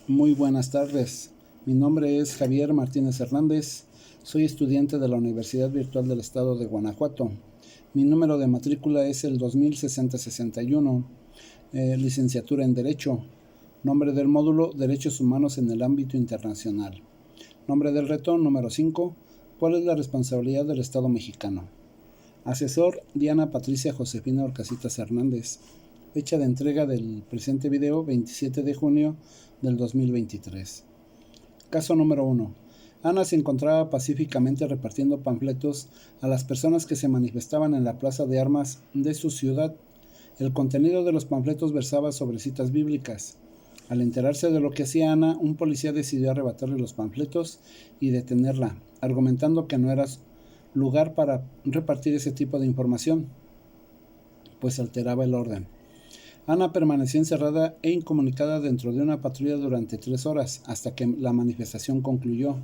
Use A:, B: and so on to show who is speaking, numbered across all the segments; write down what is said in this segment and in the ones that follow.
A: Muy buenas tardes. Mi nombre es Javier Martínez Hernández. Soy estudiante de la Universidad Virtual del Estado de Guanajuato. Mi número de matrícula es el 206061, licenciatura en Derecho. Nombre del módulo: Derechos Humanos en el ámbito internacional. Nombre del reto número 5. ¿Cuál es la responsabilidad del Estado mexicano? Asesor: Diana Patricia Josefina Orcasitas Hernández. Fecha de entrega del presente video: 27 de junio del 2023. Caso número 1. Ana se encontraba pacíficamente repartiendo panfletos a las personas que se manifestaban en la plaza de armas de su ciudad. El contenido de los panfletos versaba sobre citas bíblicas. Al enterarse de lo que hacía Ana, un policía decidió arrebatarle los panfletos y detenerla, argumentando que no era lugar para repartir ese tipo de información, pues alteraba el orden. Ana permaneció encerrada e incomunicada dentro de una patrulla durante 3 horas, hasta que la manifestación concluyó.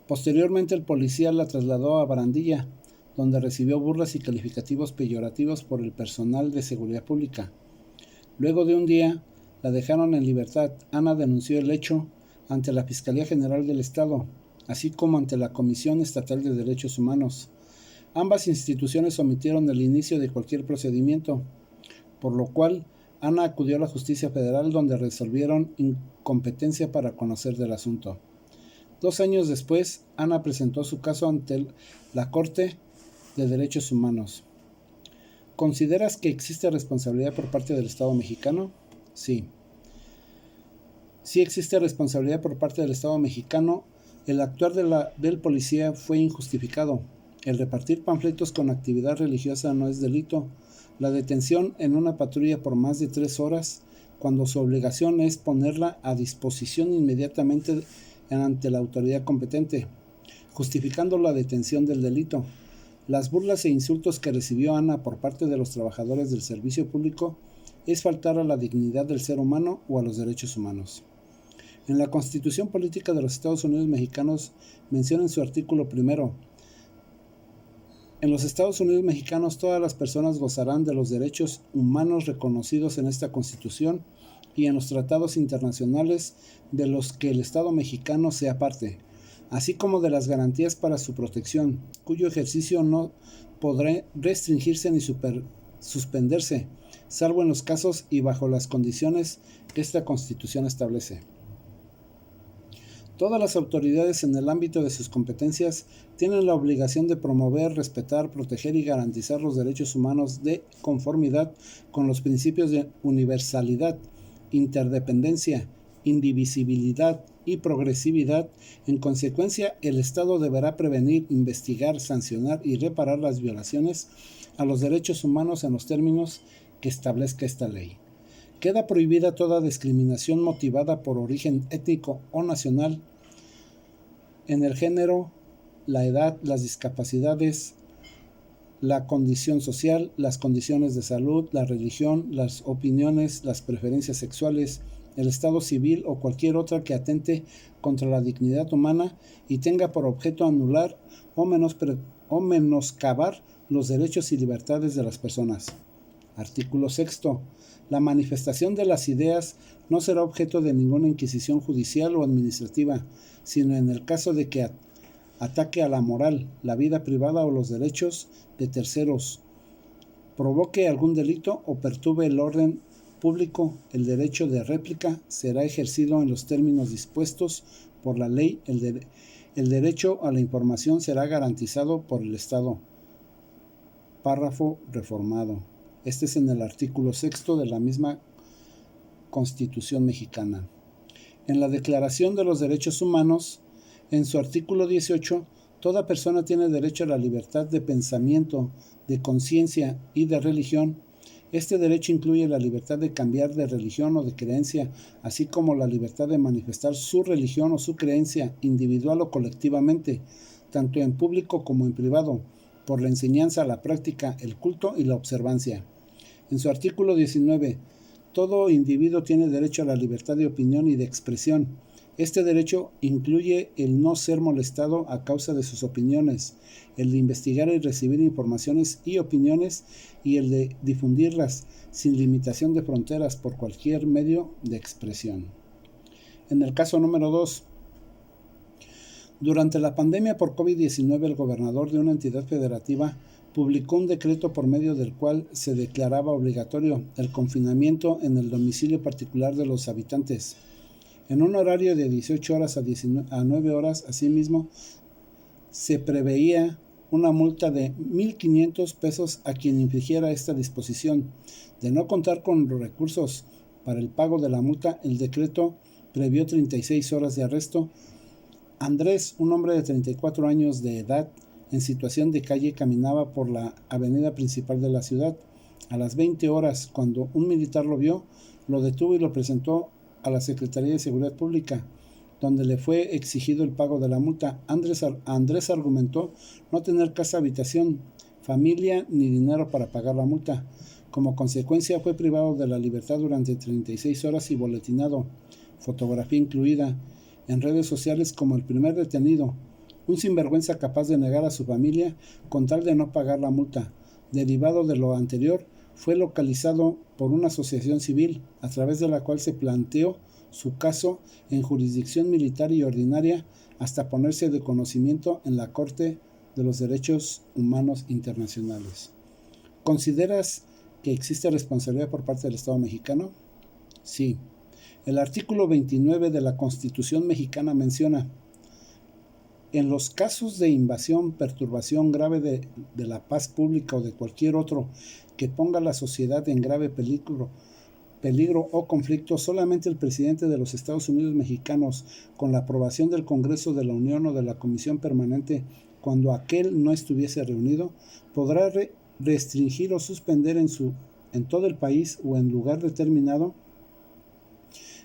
A: Posteriormente, el policía la trasladó a Barandilla, donde recibió burlas y calificativos peyorativos por el personal de seguridad pública. Luego de un día, la dejaron en libertad. Ana denunció el hecho ante la Fiscalía General del Estado, así como ante la Comisión Estatal de Derechos Humanos. Ambas instituciones omitieron el inicio de cualquier procedimiento, por lo cual Ana acudió a la Justicia Federal, donde resolvieron incompetencia para conocer del asunto. 2 años después, Ana presentó su caso ante la Corte de Derechos Humanos. ¿Consideras que existe responsabilidad por parte del Estado mexicano? Sí. Sí existe responsabilidad por parte del Estado mexicano. El actuar del policía fue injustificado. El repartir panfletos con actividad religiosa no es delito. La detención en una patrulla por más de 3 horas, cuando su obligación es ponerla a disposición inmediatamente ante la autoridad competente, justificando la detención del delito. Las burlas e insultos que recibió Ana por parte de los trabajadores del servicio público es faltar a la dignidad del ser humano o a los derechos humanos. En la Constitución Política de los Estados Unidos Mexicanos menciona en su artículo 1: en los Estados Unidos Mexicanos todas las personas gozarán de los derechos humanos reconocidos en esta Constitución y en los tratados internacionales de los que el Estado mexicano sea parte, así como de las garantías para su protección, cuyo ejercicio no podrá restringirse ni suspenderse, salvo en los casos y bajo las condiciones que esta Constitución establece. Todas las autoridades en el ámbito de sus competencias tienen la obligación de promover, respetar, proteger y garantizar los derechos humanos de conformidad con los principios de universalidad, interdependencia, indivisibilidad y progresividad. En consecuencia, el Estado deberá prevenir, investigar, sancionar y reparar las violaciones a los derechos humanos en los términos que establezca esta ley. Queda prohibida toda discriminación motivada por origen étnico o nacional, en el género, la edad, las discapacidades, la condición social, las condiciones de salud, la religión, las opiniones, las preferencias sexuales, el estado civil o cualquier otra que atente contra la dignidad humana y tenga por objeto anular o menoscabar los derechos y libertades de las personas. Artículo 6. La manifestación de las ideas no será objeto de ninguna inquisición judicial o administrativa, sino en el caso de que ataque a la moral, la vida privada o los derechos de terceros, provoque algún delito o perturbe el orden público. El derecho de réplica será ejercido en los términos dispuestos por la ley. El derecho a la información será garantizado por el Estado. Párrafo reformado. Este es en el artículo 6 de la misma Constitución mexicana. En la Declaración de los Derechos Humanos, en su artículo 18, toda persona tiene derecho a la libertad de pensamiento, de conciencia y de religión. Este derecho incluye la libertad de cambiar de religión o de creencia, así como la libertad de manifestar su religión o su creencia, individual o colectivamente, tanto en público como en privado, por la enseñanza, la práctica, el culto y la observancia. En su artículo 19, todo individuo tiene derecho a la libertad de opinión y de expresión. Este derecho incluye el no ser molestado a causa de sus opiniones, el de investigar y recibir informaciones y opiniones, y el de difundirlas sin limitación de fronteras por cualquier medio de expresión. En el caso número 2, durante la pandemia por COVID-19, el gobernador de una entidad federativa publicó un decreto por medio del cual se declaraba obligatorio el confinamiento en el domicilio particular de los habitantes, en un horario de 18 horas a 9 horas. Asimismo, se preveía una multa de 1,500 pesos a quien infringiera esta disposición. De no contar con los recursos para el pago de la multa, el decreto previó 36 horas de arresto. Andrés, un hombre de 34 años de edad, en situación de calle, caminaba por la avenida principal de la ciudad. A las 20 horas, cuando un militar lo vio, lo detuvo y lo presentó a la Secretaría de Seguridad Pública, donde le fue exigido el pago de la multa. Andrés argumentó no tener casa, habitación, familia ni dinero para pagar la multa. Como consecuencia, fue privado de la libertad durante 36 horas y boletinado, fotografía incluida, en redes sociales como el primer detenido, un sinvergüenza capaz de negar a su familia con tal de no pagar la multa. Derivado de lo anterior, fue localizado por una asociación civil, a través de la cual se planteó su caso en jurisdicción militar y ordinaria hasta ponerse de conocimiento en la Corte de los Derechos Humanos Internacionales. ¿Consideras que existe responsabilidad por parte del Estado mexicano? Sí. El artículo 29 de la Constitución mexicana menciona: en los casos de invasión, perturbación grave de la paz pública o de cualquier otro que ponga a la sociedad en grave peligro o conflicto, solamente el presidente de los Estados Unidos mexicanos, con la aprobación del Congreso de la Unión o de la Comisión Permanente, cuando aquel no estuviese reunido, podrá restringir o suspender en todo el país o en lugar determinado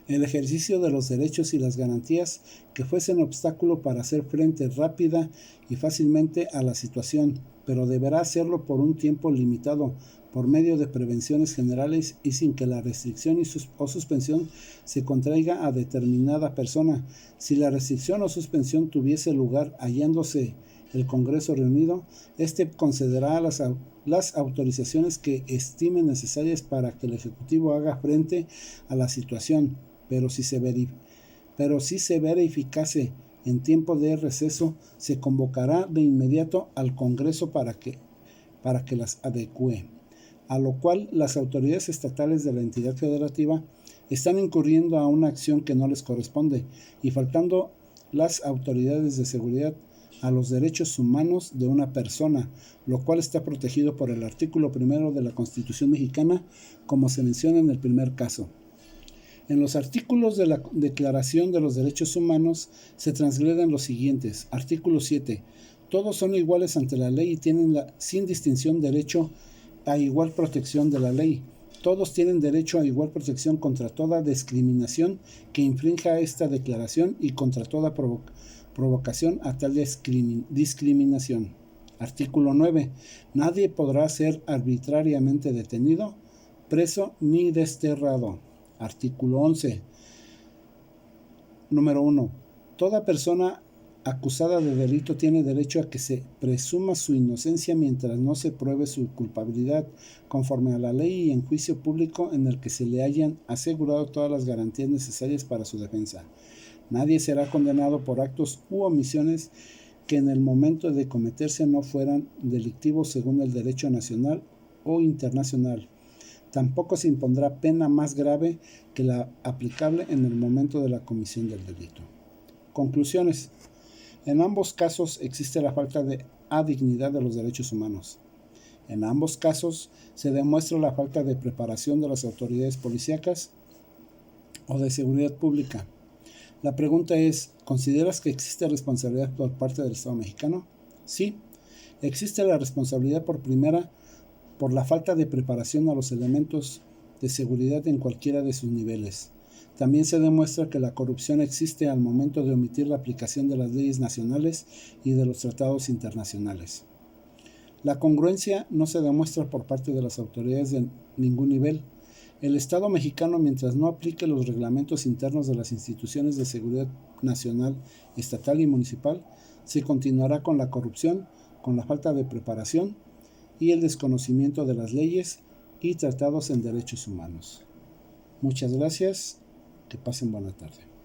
A: el ejercicio de los derechos y las garantías que fuesen obstáculo para hacer frente rápida y fácilmente a la situación, pero deberá hacerlo por un tiempo limitado, por medio de prevenciones generales y sin que la restricción o suspensión se contraiga a determinada persona. Si la restricción o suspensión tuviese lugar hallándose el Congreso reunido, este concederá las autorizaciones que estime necesarias para que el Ejecutivo haga frente a la situación, pero si se verificase en tiempo de receso, se convocará de inmediato al Congreso para que las adecue, a lo cual las autoridades estatales de la entidad federativa están incurriendo a una acción que no les corresponde y faltando las autoridades de seguridad a los derechos humanos de una persona, lo cual está protegido por el artículo 1 de la Constitución mexicana, como se menciona en el primer caso. En los artículos de la Declaración de los Derechos Humanos se transgreden los siguientes. Artículo 7. Todos son iguales ante la ley y tienen sin distinción derecho a igual protección de la ley. Todos tienen derecho a igual protección contra toda discriminación que infrinja esta declaración y contra toda provocación a tal discriminación. Artículo 9. Nadie podrá ser arbitrariamente detenido, preso ni desterrado. Artículo 11. Número 1. Toda persona acusada de delito tiene derecho a que se presuma su inocencia mientras no se pruebe su culpabilidad, conforme a la ley y en juicio público en el que se le hayan asegurado todas las garantías necesarias para su defensa. Nadie será condenado por actos u omisiones que en el momento de cometerse no fueran delictivos según el derecho nacional o internacional. Tampoco se impondrá pena más grave que la aplicable en el momento de la comisión del delito. Conclusiones. En ambos casos existe la falta de dignidad de los derechos humanos. En ambos casos se demuestra la falta de preparación de las autoridades policíacas o de seguridad pública. La pregunta es, ¿consideras que existe responsabilidad por parte del Estado mexicano? Sí, existe la responsabilidad por la falta de preparación a los elementos de seguridad en cualquiera de sus niveles. También se demuestra que la corrupción existe al momento de omitir la aplicación de las leyes nacionales y de los tratados internacionales. La congruencia no se demuestra por parte de las autoridades de ningún nivel. El Estado mexicano, mientras no aplique los reglamentos internos de las instituciones de seguridad nacional, estatal y municipal, se continuará con la corrupción, con la falta de preparación y el desconocimiento de las leyes y tratados en derechos humanos. Muchas gracias, que pasen buena tarde.